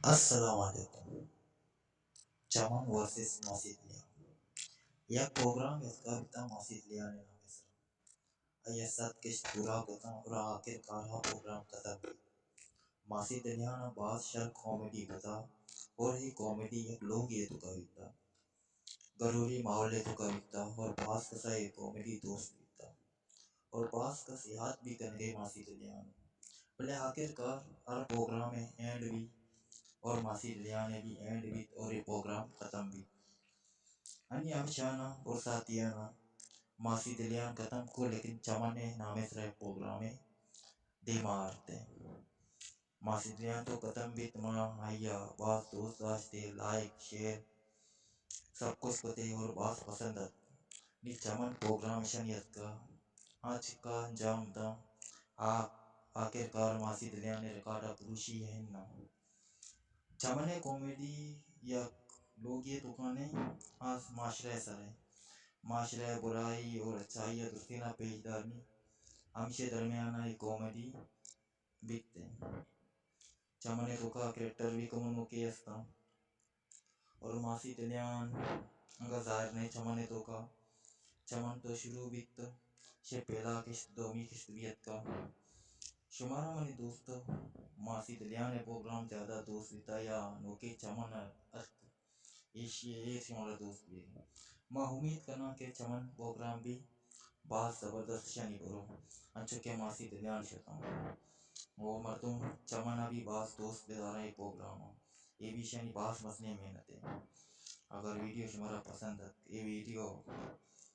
السلام علیکم. چمن ورسز Macedonia. یک پروگرام یادگار بتا Macedonia نے نام ہے. ایسات کے پورا ہوتا اور آخر کار پروگرام ختم بھی. Macedonia نے بعض شر کامیڈی بتا اور یہ کامیڈی ایک لوگ یہ تو کہتا ضروری ماحول تو کہتا اور بعض کا سا یہ کامیڈی دوست بیتا اور بعض کا سیاحت بھی کرنے Macedonia نے. بلے آخر کار ہر پروگرام میں اینڈ بھی اور Macedonia نے بھی اینڈ بھی اور یہ پروگرام ختم بھی. اني امشانا اور ساتھیانا Macedonia ختم کو لیکن چمن نے نامے سے پروگرام دی مارتے. Macedonia تو ختم بھی تمہارا آیا بعض دوست داشتے لائک شیئر سب کچھ کرتے اور بعض پسند نی چمن پروگرام شنیت کا آج کا انجام تھا. آخر کار Macedonia نے ریکارڈ پروشی ہے نا چمن کامیڈی یا لوگ یہ دکانیں آج معاشرے سر ہے معاشرے برائی اور اچھائی درستینہ پیشدارنی ہمیشہ درمیانہ یہ کامیڈی بیتتے ہیں. چمن تو کا کریکٹر بھی کمن مکی استا اور Macedonia انگا ظاہر نہیں چمن تو کا چمن تو شروع بیت سے پہلا قسط دومی قسط بیت کا شمارا منی دوست Macedonia نے پروگرام زیادہ دوست بیتا یا نوکے چمن ارک ایشیا شمارا دوست بھی میں امید کرنا کہ چمن پروگرام بھی بہت زبردست شنی برو انچو کہ Macedonia شتا وہ مردم چمن ابھی بعض دوست بیدارہ یہ پروگرام یہ بھی شنی بعض مسئلے محنت ہے. اگر ویڈیو شمارا پسند ہے یہ ویڈیو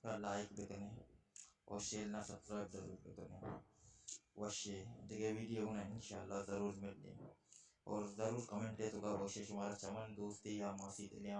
کا لائک بکنے اور شیئر نہ سبسکرائب ضرور بکنے وشے دیکھے ویڈیو انہیں انشاءاللہ ضرور مل لیں اور ضرور کمنٹ دے تو گا وشے شمارا چمن دوستی یا Macedonia